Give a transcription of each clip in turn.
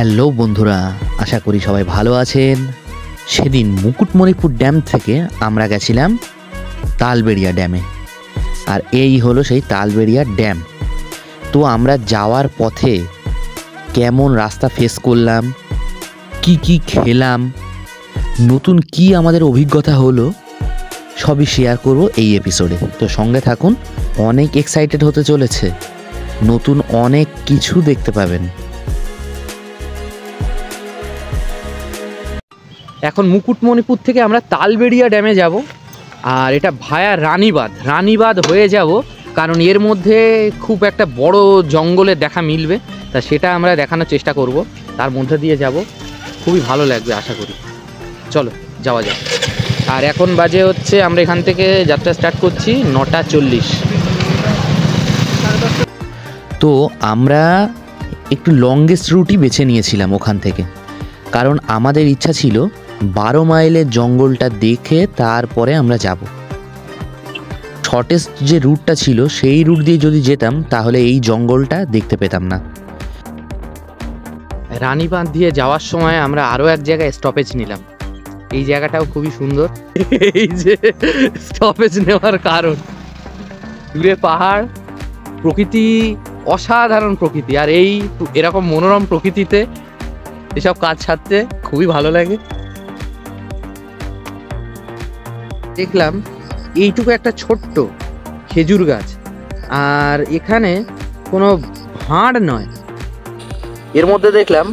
Hello বন্ধুরা, আশা করি সবাই ভালো আছেন। সেদিন মুকুটমণিপুর ড্যাম থেকে আমরা গেছিলাম তালবেড়িয়া ড্যামে, আর এই হলো সেই তালবেড়িয়া ড্যাম। তো আমরা যাওয়ার পথে কেমন রাস্তা ফেস করলাম, কি কি খেলাম, নতুন কি আমাদের অভিজ্ঞতা হলো, সবই শেয়ার করব এই এপিসোডে। তো সঙ্গে থাকুন, অনেক এক্সাইটেড হতে চলেছে, নতুন অনেক কিছু দেখতে পাবেন। এখন মুকুটমণিপুর থেকে আমরা তালবেড়িয়া ড্যামে যাব, আর এটা ভায়া রানীবাঁধ হয়ে যাব, কারণ এর মধ্যে খুব একটা বড় জঙ্গলের দেখা মিলবে, তা সেটা আমরা দেখানোর চেষ্টা করব। তার মধ্যে দিয়ে যাব, খুবই ভালো লাগবে আশা করি। চলো যাওয়া যাক। আর এখন বাজে হচ্ছে, আমরা এখান থেকে যাত্রা স্টার্ট করছি 9:40। তো আমরা একটু লংগেস্ট রুটই বেছে নিয়েছিলাম ওখান থেকে, কারণ আমাদের ইচ্ছা ছিল 12 মাইলের জঙ্গলটা দেখে তারপরে আমরা যাব। শর্টেস্ট যে রুটটা ছিল সেই রুট দিয়ে যদি যেতাম তাহলে এই জঙ্গলটা দেখতে পেতাম না। রানীবাঁধ দিয়ে যাওয়ার সময় আমরা আরও এক জায়গায় স্টপেজ নিলাম। এই জায়গাটাও খুবই সুন্দর। এই যে স্টপেজ নেওয়ার কারণ, দূরে পাহাড়, প্রকৃতি, অসাধারণ প্রকৃতি, আর এরকম মনোরম প্রকৃতিতে এসব কাজ ছাড়তে খুবই ভালো লাগে। দেখলাম এইটুকু একটা ছোট্ট খেজুর গাছ, আর এখানে কোনো ভাঁড় নয়, এর মধ্যে দেখলাম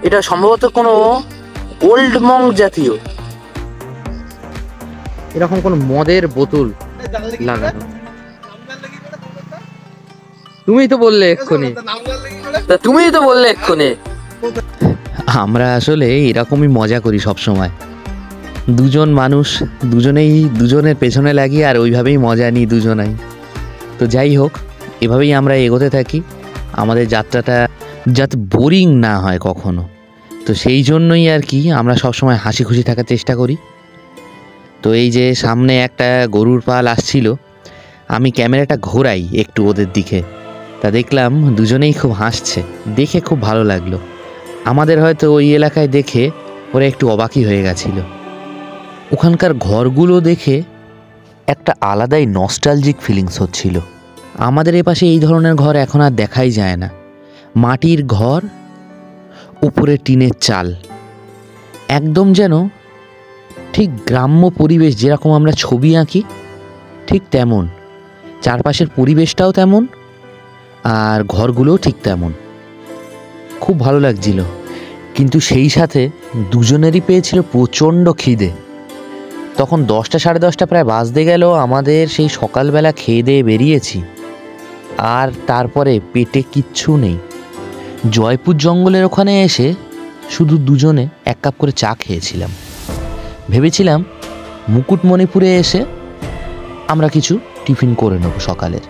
এটা সম্ভবত কোনো ওল্ড মঙ্ক জাতীয়, এরকম কোনো মদের বোতল লাগানো। তুমিই তো বললে এক্ষুনি। আমরা আসলে এরকমই মজা করি সব সময়, দুজন মানুষ, দুজনের পেছনে লাগি আর ওইভাবেই মজা নিই দুজনাই। তো যাই হোক, এভাবেই আমরা এগোতে থাকি, আমাদের যাত্রাটা যাতে বোরিং না হয় কখনো। তো সেই জন্যই আর কি আমরা সবসময় হাসি খুশি থাকার চেষ্টা করি। তো এই যে সামনে একটা গরুর পাল আসছিল, আমি ক্যামেরাটা ঘোরাই একটু ওদের দিকে, তা দেখলাম দুজনেই খুব হাসছে, দেখে খুব ভালো লাগলো। আমাদের হয়তো ওই এলাকায় দেখে ওরা একটু অবাকই হয়ে গেছিল। ওখানকার ঘরগুলো দেখে একটা আলাদাই নস্টালজিক ফিলিংস হচ্ছিল। আমাদের এপাশে এই ধরনের ঘর এখন আর দেখাই যায় না। মাটির ঘর, উপরে টিনের চাল, একদম যেন ঠিক গ্রাম্য পরিবেশ, যেরকম আমরা ছবি আঁকি ঠিক তেমন। চারপাশের পরিবেশটাও তেমন, আর ঘরগুলোও ঠিক তেমন। খুব ভালো লাগছিল, কিন্তু সেই সাথে দুজনেরই পেয়েছিল প্রচণ্ড খিদে। তখন 10টা সাড়ে 10টা প্রায় বাজতে গেল। আমাদের সেই সকালবেলা খেয়ে দিয়ে বেরিয়েছি, আর তারপরে পেটে কিচ্ছু নেই। জয়পুর জঙ্গলের ওখানে এসে শুধু দুজনে 1 কাপ করে চা খেয়েছিলাম। ভেবেছিলাম মুকুটমণিপুরে এসে আমরা কিছু টিফিন করে নেব সকালের,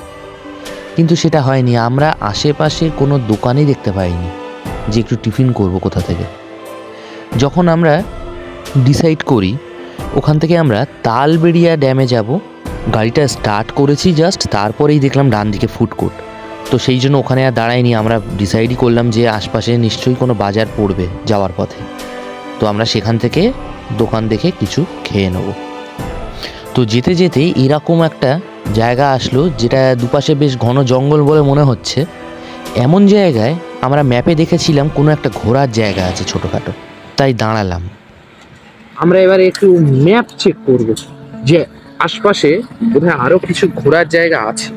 কিন্তু সেটা হয়নি। আমরা আশেপাশে কোনো দোকানই দেখতে পাইনি যে একটু টিফিন করব কোথা থেকে। যখন আমরা ডিসাইড করি ওখান থেকে আমরা তালবেড়িয়া ড্যামে যাব, গাড়িটা স্টার্ট করেছি জাস্ট, তারপরেই দেখলাম ডান দিকে ফুড কোর্ট। তো সেই জন্য ওখানে আর দাঁড়াইনি, আমরা ডিসাইডই করলাম যে আশপাশে নিশ্চয়ই কোনো বাজার পড়বে যাওয়ার পথে। তো আমরা সেখান থেকে দোকান দেখে কিছু খেয়ে নেব। তো যেতে যেতে এরকম একটা জায়গা আসলো, যেটা দুপাশে বেশ ঘন জঙ্গল বলে মনে হচ্ছে। এমন জায়গায় আমরা ম্যাপে দেখেছিলাম কোনো একটা ঘোরার জায়গা আছে ছোটোখাটো, তাই দাঁড়ালাম। আমরা এবারে একটু ম্যাপ চেক করব যে আশপাশে বোধহয় আরও কিছু ঘোরার জায়গা আছে,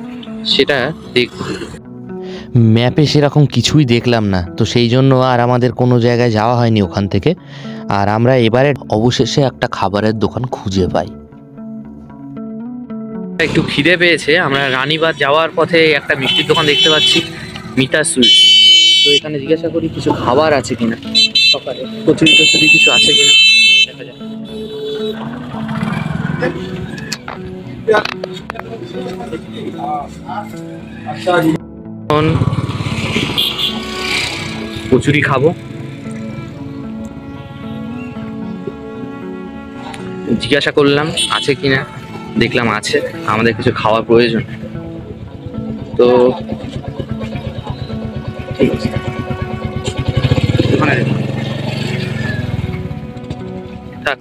সেটা দেখব। ম্যাপে সেরকম কিছুই দেখলাম না, তো সেই জন্য আর আমাদের কোনো জায়গায় যাওয়া হয়নি ওখান থেকে। আর আমরা এবারে অবশেষে একটা খাবারের দোকান খুঁজে পাই। একটু খিদে পেয়েছে, আমরা রানীবাঁধ যাওয়ার পথে একটা মিষ্টির দোকান দেখতে পাচ্ছি, মিতা সুইটস। তো এখানে জিজ্ঞাসা করি কিছু খাবার আছে কিনা, সকালে কচুরি কিছু আছে কিনা, দেখা যাক। কচুরি খাবো, জিজ্ঞাসা করলাম আছে কিনা, দেখলাম আছে। আমাদের কিছু খাওয়ার প্রয়োজন, তো ঠিক আছে। থাক।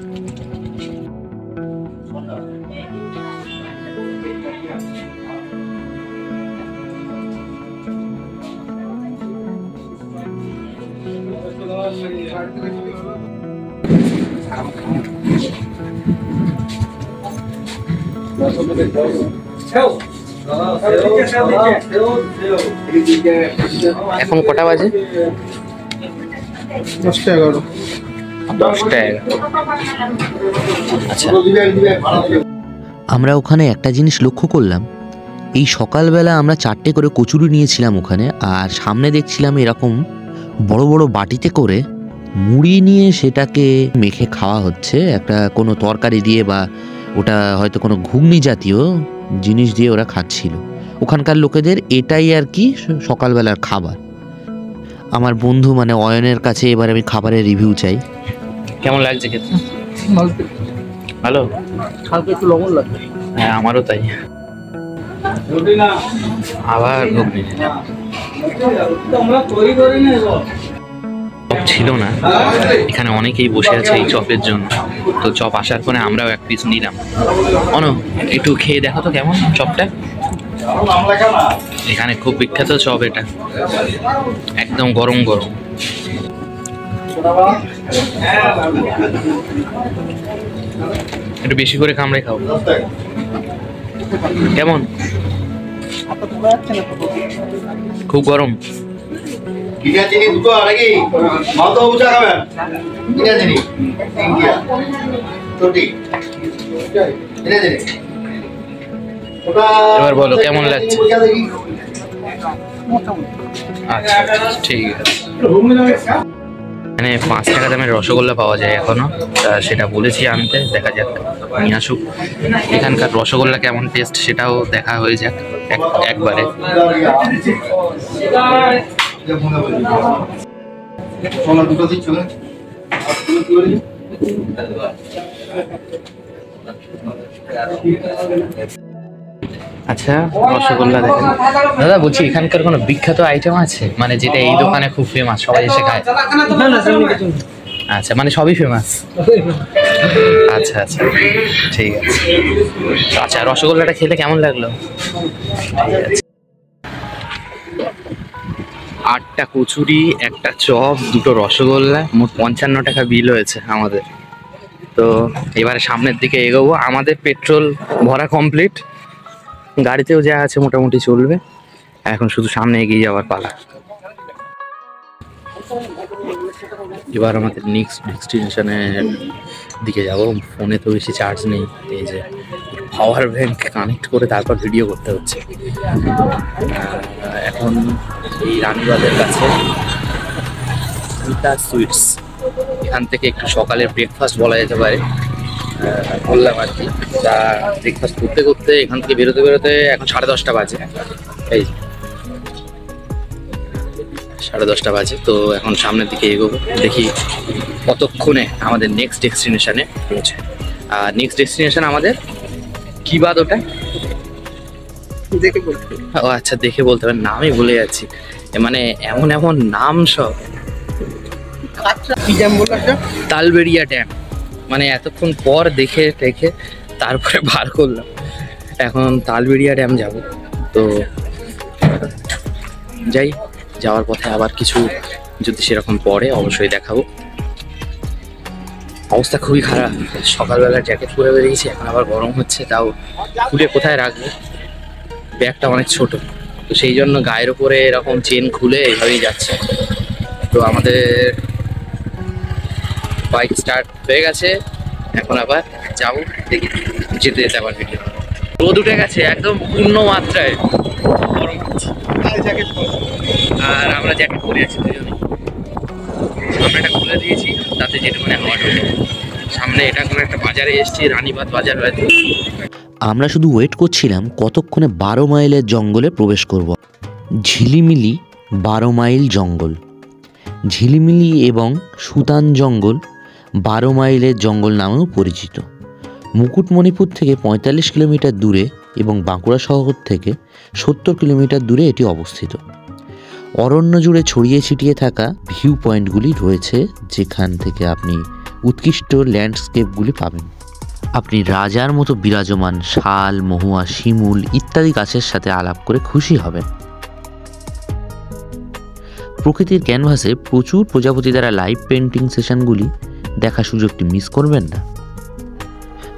এখন কটা বাজে? 10টা 11। 10টা 11। আচ্ছা, আমরা ওখানে একটা জিনিস লক্ষ্য করলাম, এই সকালবেলা আমরা 4টে করে কচুরি নিয়েছিলাম ওখানে, আর সামনে দেখছিলাম এরকম বড় বড় বাটিতে করে মুড়ি নিয়ে সেটাকে মেখে খাওয়া হচ্ছে একটা কোনো তরকারি দিয়ে, বা ওটা হয়তো কোনো ঘুগনি জাতীয় জিনিস দিয়ে ওরা খাচ্ছিল। ওখানকার লোকেদের এটাই আর কি সকালবেলার খাবার। আমার বন্ধু মানে অয়নের কাছে এবার আমি খাবারের রিভিউ চাই। কেমন লাগছে খেতে? ভালো, হালকা একটু লবণ লাগবে। হ্যাঁ আমারও তাই। আবার ঘুগনি চপ ছিল না এখানে, অনেকেই বসে আছে এই চপের জন্য। তো চপ আসার পরে আমরাও এক পিস নিলাম। অনু একটু খেয়ে দেখো তো কেমন চপটা। এখানে খুব বিখ্যাত চপ এটা, একদম গরম গরম। একটু বেশি করে কামড়ে খাও। কেমন? খুব গরম। এবার বলো কেমন লাগছে? আচ্ছা ঠিক আছে। এখানে 5 টাকা দামের রসগোল্লা পাওয়া যায় এখনো, সেটা বলেছি আনতে, দেখা যাক নিয়ে আসুক। এখানকার রসগোল্লা কেমন টেস্ট সেটাও দেখা হয়ে যাক একবারে। আচ্ছা রসগোল্লা দেখেন দাদা, বলছি এখানকার কোনো বিখ্যাত আইটেম আছে মানে যেটা এই দোকানে খুব ফেমাস, সবাই এসে খায়? আচ্ছা মানে সবই ফেমাস। আচ্ছা আচ্ছা ঠিক আছে। আচ্ছা রসগোল্লাটা খেলে কেমন লাগলো? ঠিক আছে। 8টা কচুরি, একটা চপ, 2টো রসগোল্লা, মোট 55 টাকা বিল হয়েছে আমাদের। তো এবারে সামনের দিকে এগোবো। আমাদের পেট্রোল ভরা কমপ্লিট, গাড়িতেও যা আছে মোটামুটি চলবে। এখন শুধু সামনে এগিয়ে যাওয়ার পালা। এবার আমাদের নেক্সট ডেস্টিনেশনের দিকে যাব। ফোনে তো বেশি চার্জ নেই, এই যে পাওয়ার ব্যাংক কানেক্ট করে তারপর ভিডিও করতে হচ্ছে। এখন এই রানীবাঁধের কাছে মিতা সুইটস, এখান থেকে একটু সকালের ব্রেকফাস্ট বলা যেতে পারে বললাম আর কি। তা ব্রেকফাস্ট করতে করতে এখান থেকে বেরোতে বেরোতে এখন 10:30 বাজে। এই 10:30 বাজে। তো এখন সামনের দিকে এগোবো, দেখি কতক্ষণে আমাদের নেক্সট ডেস্টিনেশনে পৌঁছে। আর নেক্সট ডেস্টিনেশন আমাদের কি বাদ ওটা দেখে বলতে। ও আচ্ছা দেখে বলতে হবে, নামই ভুলে যাচ্ছি। মানে এমন এমন নাম সব। কি ড্যাম বললো একটা? তালবেড়িয়া ড্যাম। মানে এতক্ষণ পর দেখে টেখে তারপরে বার করলাম, এখন তালবেড়িয়া ড্যাম যাব। তো যাই, যাওয়ার পথে আবার কিছু যদি সেরকম পড়ে অবশ্যই দেখাবো। অবস্থা খুবই খারাপ, সকালবেলা জ্যাকেট পরে বেরিয়েছি, এখন আবার গরম হচ্ছে, তাও খুলে কোথায় রাখবো, ব্যাগটা অনেক ছোট, তো সেই জন্য গায়ের উপরে এরকম চেন খুলে এইভাবেই যাচ্ছে। তো আমাদের বাইক স্টার্ট হয়ে গেছে, এখন আবার যাবো, দেখি যেতে যেতে আবার ভিডিও। রোদ উঠে গেছে একদম পূর্ণ মাত্রায়, গরম হচ্ছে, আর আমরা জ্যাকেট পরে আছি দুজনে। সামনেটা খুলে দিয়েছি তাতে যেটুকুনি হাওয়া ঢোকে। সামনে এটা কোনো একটা বাজারে এসেছি, রানীবাঁধ বাজার হয়তো। আমরা শুধু ওয়েট করছিলাম কতক্ষণে 12 মাইলের জঙ্গলে প্রবেশ করব। ঝিলিমিলি 12 মাইল জঙ্গল। ঝিলিমিলি এবং সুতান জঙ্গল 12 মাইলের জঙ্গল নামেও পরিচিত। মুকুটমণিপুর থেকে 45 কিলোমিটার দূরে এবং বাঁকুড়া শহর থেকে 70 কিলোমিটার দূরে এটি অবস্থিত। অরণ্য জুড়ে ছড়িয়ে ছিটিয়ে থাকা ভিউ পয়েন্টগুলি রয়েছে, যেখান থেকে আপনি উৎকৃষ্ট ল্যান্ডস্কেপগুলি পাবেন। আপনি রাজার মতো বিরাজমান শাল, মহুয়া, শিমুল ইত্যাদি গাছের সাথে আলাপ করে খুশি হবেন। প্রকৃতির ক্যানভাসে প্রচুর প্রজাপতি দ্বারা লাইভ পেন্টিং সেশনগুলি দেখার সুযোগটি মিস করবেন না।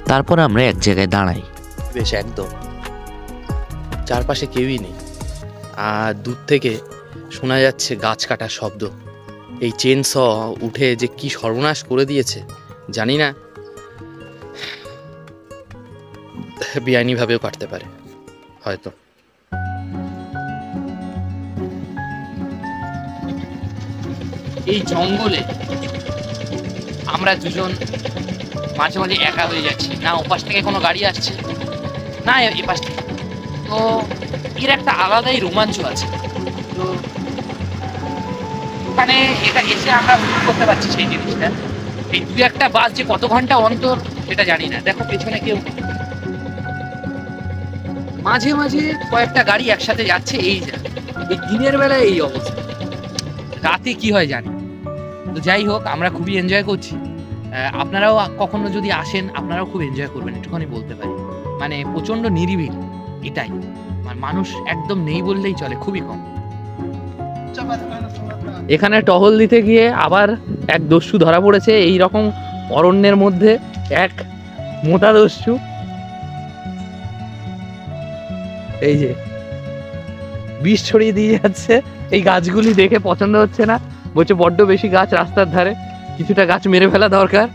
তারপর আমরা এক জায়গায় দাঁড়াই। বেশ একদম চারপাশে কেউই নেই, আর দূর থেকে শোনা যাচ্ছে গাছ কাটার শব্দ। এই চেন স উঠে যে কি সর্বনাশ করে দিয়েছে জানি না, বেআইনিভাবেও কাটতে পারে হয়তো। এই জঙ্গলে আমরা দুজন মাঝে মাঝে একা হয়ে যাচ্ছি, না ওপাশ থেকে কোনো গাড়ি আসছে না এপাশ থেকে, তো এর একটা আলাদাই রোমাঞ্চ আছে। তো ওখানে এটা এসে আমরা উপভোগ করতে পারছি সেই জিনিসটা। এই দু একটা বাস যে কত ঘন্টা অন্তর সেটা জানি না। দেখো পেছনে কেউ, মাঝে মাঝে কয়েকটা গাড়ি একসাথে যাচ্ছে। এই দিনের বেলায় এই অবস্থা, রাতে কি হয় জানি। তো যাই হোক, আমরা খুবই এনজয় করছি। আপনারাও কখনো যদি আসেন আপনারাও খুব এনজয় করবেন, একটুখানি বলতে পারি। মানে প্রচণ্ড নিরিবিলি, এটাই মানুষ একদম নেই বললেই চলে, খুবই কম। এখানে টহল দিতে গিয়ে আবার এক দস্যু ধরা পড়েছে এই রকম অরণ্যের মধ্যে, এক মোটা দস্যু। এই যে বিষ ছড়িয়ে দিয়ে যাচ্ছে, এই গাছগুলি দেখে পছন্দ হচ্ছে না, বলছে বড্ড বেশি গাছ রাস্তার ধারে, কিছুটা গাছ মেরে ফেলা দরকার।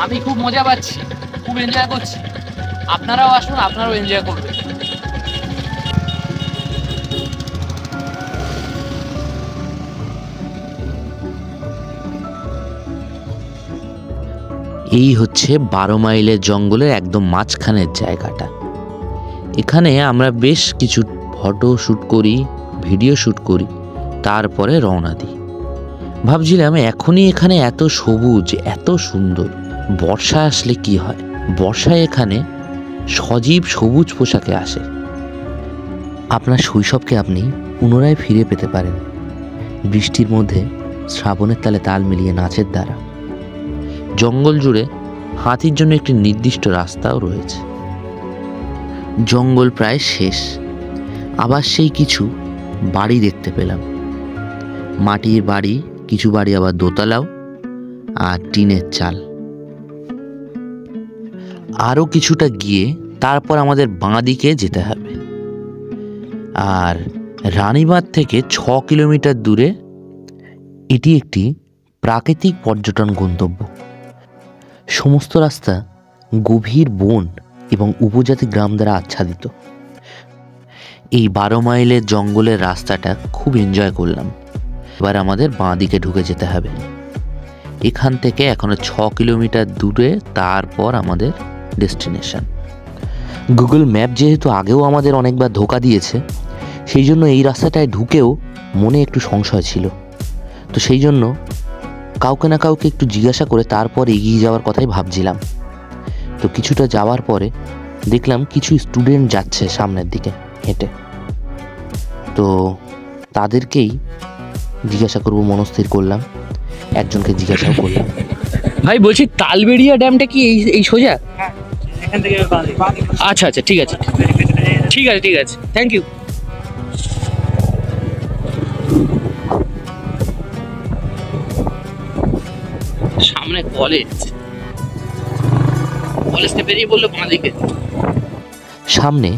আমি খুব মজা পাচ্ছি, খুব এনজয় করছি। আপনারাও আসুন, আপনারাও এনজয় করবেন। এই হচ্ছে 12 মাইলের জঙ্গলের একদম মাঝখানের জায়গাটা। এখানে আমরা বেশ কিছু ফটো শ্যুট করি, ভিডিও শ্যুট করি, তারপরে রওনা দিই। ভাবছিলাম এখনই এখানে এত সবুজ, এত সুন্দর, বর্ষা আসলে কি হয়। বর্ষায় এখানে সজীব সবুজ পোশাকে আসে। আপনার শৈশবকে আপনি পুনরায় ফিরে পেতে পারেন বৃষ্টির মধ্যে শ্রাবণের তালে তাল মিলিয়ে নাচের দ্বারা। জঙ্গল জুড়ে হাতির জন্য একটি নির্দিষ্ট রাস্তাও রয়েছে। জঙ্গল প্রায় শেষ, আবার সেই কিছু বাড়ি দেখতে পেলাম। মাটির বাড়ি, কিছু বাড়ি আবার দোতলাও, আর টিনের চাল। আরও কিছুটা গিয়ে তারপর আমাদের বাঁ দিকে যেতে হবে। আর রানীবাঁধ থেকে 6 কিলোমিটার দূরে এটি একটি প্রাকৃতিক পর্যটন গন্তব্য। সমস্ত রাস্তা গভীর বন এবং উপজাতি গ্রাম দ্বারা আচ্ছাদিত। এই 12 মাইলের জঙ্গলের রাস্তাটা খুব এনজয় করলাম। এবার আমাদের বাঁ দিকে ঢুকে যেতে হবে। এখান থেকে এখনো 6 কিলোমিটার দূরে, তারপর আমাদের ডেস্টিনেশন। গুগল ম্যাপ যেহেতু আগেও আমাদের অনেকবার ধোঁকা দিয়েছে, সেই জন্য এই রাস্তাটায় ঢুকেও মনে একটু সংশয় ছিল। তো সেই জন্য কাউকে না কাউকে একটু জিজ্ঞাসা করে তারপর এগিয়ে যাওয়ার কথাই ভাবছিলাম। তো কিছুটা যাওয়ার পরে দেখলাম কিছু স্টুডেন্ট যাচ্ছে সামনের দিকে হেঁটে। তো তাদেরকেই জিজ্ঞাসা করব মনস্থির করলাম, একজনকে জিজ্ঞাসাও করলাম। ভাই বলছি, তালবেড়িয়া ড্যামটা কি এই সোজা? আচ্ছা আচ্ছা, ঠিক আছে ঠিক আছে ঠিক আছে, থ্যাংক ইউ। সামনে কলেজ, কলেজটা বেরিয়ে বললো বাঁ দিকে। সামনে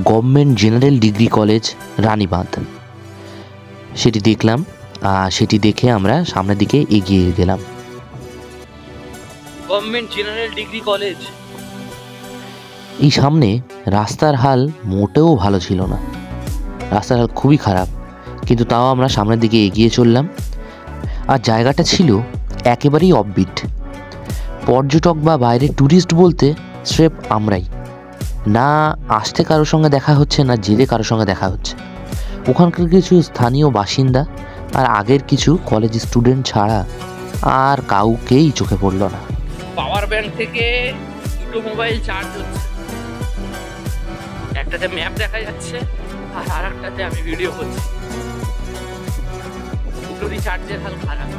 government general degree college Ranibandh, সেটি দেখলাম। সেটি দেখে আমরা সামনের দিকে এগিয়ে গেলাম। Government general degree college. এই সামনে রাস্তার হাল মোটেও ভালো ছিল না, রাস্তার হাল খুবই খারাপ, কিন্তু তাও আমরা সামনের দিকে এগিয়ে চললাম। আর জায়গাটা ছিল একেবারেই অফবিট। পর্যটক বা বাইরে ট্যুরিস্ট বলতে স্রেফ আমরাই। না আসতে কারোর সঙ্গে দেখা হচ্ছে, না যেতে কারোর সঙ্গে দেখা হচ্ছে। ওখানকার কিছু স্থানীয় বাসিন্দা আর আগের কিছু কলেজ স্টুডেন্ট ছাড়া আর কাউকেই চোখে পড়ল না। পাওয়ার ব্যাংক থেকে দুটো মোবাইল চার্জ হচ্ছে, একটাতে ম্যাপ দেখা যাচ্ছে আর আরেকটাতে আমি ভিডিও করছি। দুটোরই চার্জের হাল খারাপ।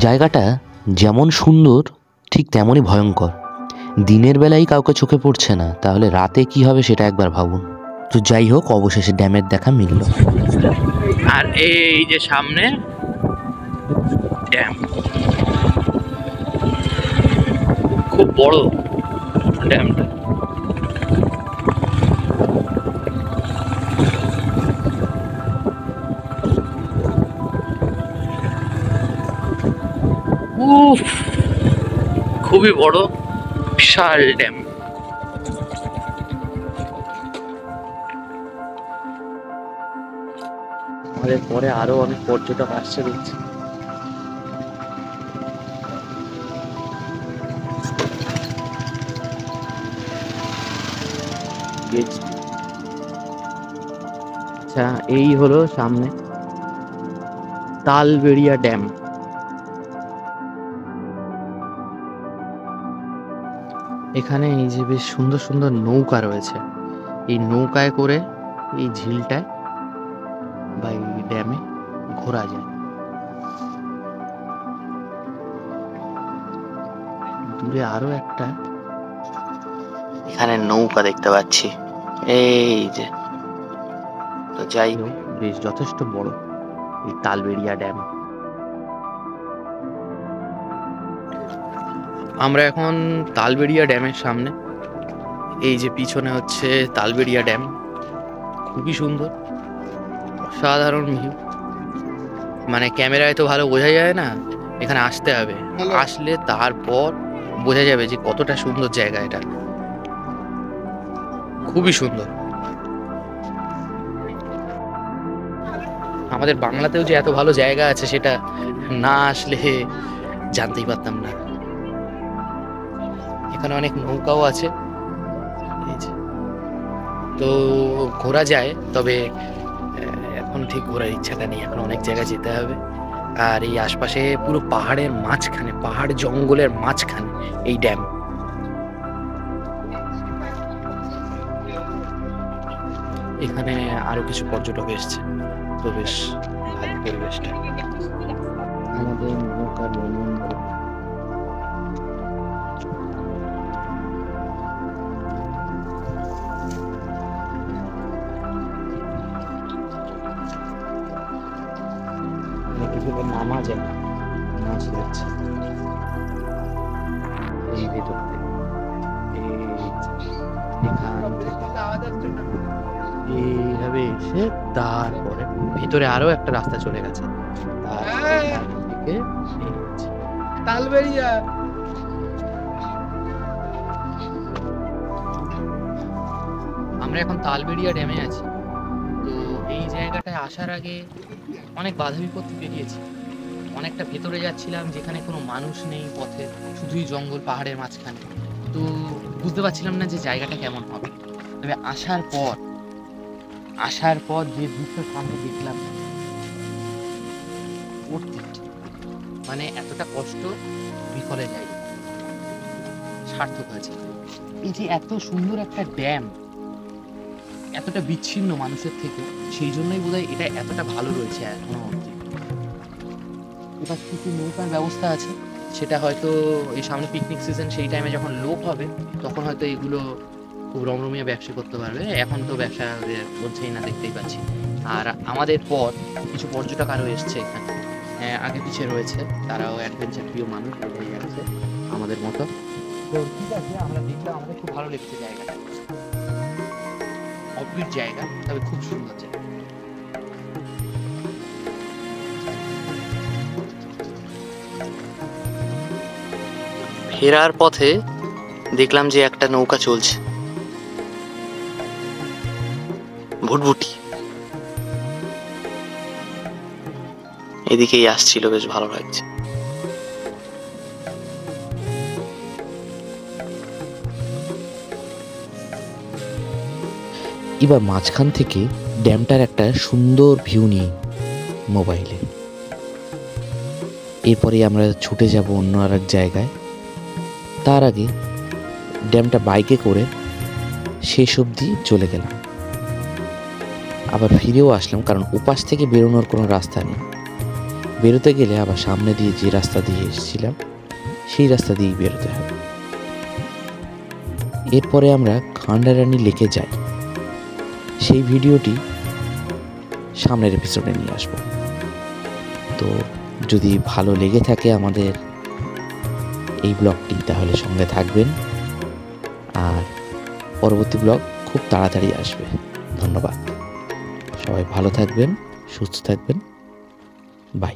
জায়গাটা যেমন সুন্দর ঠিক তেমনই ভয়ঙ্কর। দিনের বেলায় কাউকে চোখে পড়ছে না, তাহলে রাতে কি হবে সেটা একবার ভাবুন। তো যাই হোক, অবশেষে ড্যামের দেখা মিলল। আর এই যে সামনে ড্যাম, খুব বড় ড্যামটা। উফ, খুবই বড়, বিশাল ড্যাম। আমাদের পরে আরো অনেক পর্যটক আসছে দেখছি। আচ্ছা, এই হলো সামনে তালবেড়িয়া ড্যাম। এখানে এই যে বেশ সুন্দর সুন্দর নৌকা রয়েছে, এই নৌকায় করে এই ঝিলটায় বা এই ড্যামে ঘোরা যায়। দূরে আরো একটা এখানে নৌকা দেখতে পাচ্ছি, এই যে। তো যাই হোক, বেশ যথেষ্ট বড় এই তালবেড়িয়া ড্যাম। আমরা এখন তালবেড়িয়া ড্যামের সামনে। এই যে পিছনে হচ্ছে তালবেড়িয়া ড্যাম, খুবই সুন্দর, অসাধারণ ভিউ। মানে ক্যামেরায় তো ভালো বোঝা যায় না, এখানে আসতে হবে, আসলে তারপর বোঝা যাবে যে কতটা সুন্দর জায়গা এটা, খুবই সুন্দর। আমাদের বাংলাতেও যে এত ভালো জায়গা আছে সেটা না আসলে জানতেই পারতাম না। এখানে অনেক নৌকাও আছে, এই যে। তো ঘোরা যায়, তবে এখন ঠিক ঘোরার ইচ্ছাটা নেই, এখন অনেক জায়গায় যেতে হবে। আর এই আশপাশে পুরো পাহাড়ের মাঝখানে, পাহাড় জঙ্গলের মাঝখানে এই ড্যাম। এখানে আরো কিছু পর্যটক এসছে, তো বেশ ভালো পরিবেশটা। আমাদের নৌকার নামা যায়, মাছ যাচ্ছে এই ভেতর থেকে, এইভাবে এসে তারপরে ভিতরে আরো একটা রাস্তা চলে গেছে। তালবেড়িয়া আমরা এখন তালবেড়িয়া ড্যামে আছি। তো এই জায়গাটায় আসার আগে অনেক বাধা বিপত্তি পেরিয়েছি, অনেকটা ভেতরে যাচ্ছিলাম যেখানে কোনো মানুষ নেই পথে, শুধুই জঙ্গল পাহাড়ের মাঝখানে। তো বুঝতে পারছিলাম না যে জায়গাটা কেমন হবে। তবে আসার পর যে দৃশ্য সামনে দেখলাম, মানে এতটা কষ্ট বিফলে যায়, সার্থক হয়েছে। এই যে এত সুন্দর একটা ড্যাম, এতটা বিচ্ছিন্ন মানুষের থেকে, সেই জন্যই বোধহয় এটা এতটা ভালো রয়েছে এখনো অবধি। এবার কিছু নৌকার ব্যবস্থা আছে, সেটা হয়তো এই সামনে পিকনিক সিজন, সেই টাইমে যখন লোক হবে তখন হয়তো এগুলো খুব রমরমিয়ে ব্যবসা করতে পারবে। এখন তো ব্যবসা চলছেই না, দেখতেই পাচ্ছি। আর আমাদের পর কিছু পর্যটক আরও এসছে এখানে, আগে পিছিয়ে রয়েছে, তারাও অ্যাডভেঞ্চার প্রিয় মানুষ বোঝাই যাচ্ছে আমাদের মতো। তো ঠিক আছে, আমরা দেখলাম, আমাদের খুব ভালো লেগেছে জায়গাটা, অদ্ভুত জায়গা, তবে খুব সুন্দর জায়গা। ফেরার পথে দেখলাম যে একটা নৌকা চলছে, ভুটভুটি, এদিকেই আসছিল, বেশ ভালো লাগছে। এবার মাঝখান থেকে ড্যামটার একটা সুন্দর ভিউ নিই মোবাইলে। এরপরে আমরা ছুটে যাব অন্য আর এক জায়গায়। তার আগে ড্যামটা বাইকে করে শেষ অবধি চলে গেলাম, আবার ফিরেও আসলাম, কারণ ওপাশ থেকে বেরোনোর কোনো রাস্তা নেই। বেরোতে গেলে আবার সামনে দিয়ে যে রাস্তা দিয়ে এসেছিলাম সেই রাস্তা দিয়েই বেরোতে হবে। এরপরে আমরা খান্ডারানী লেকে যাই, সেই ভিডিওটি সামনের এপিসোডে নিয়ে আসব। তো যদি ভালো লেগে থাকে আমাদের এই ব্লগটি তাহলে সঙ্গে থাকবেন, আর পরবর্তী ব্লগ খুব তাড়াতাড়ি আসবে। ধন্যবাদ, সবাই ভালো থাকবেন, সুস্থ থাকবেন, বাই।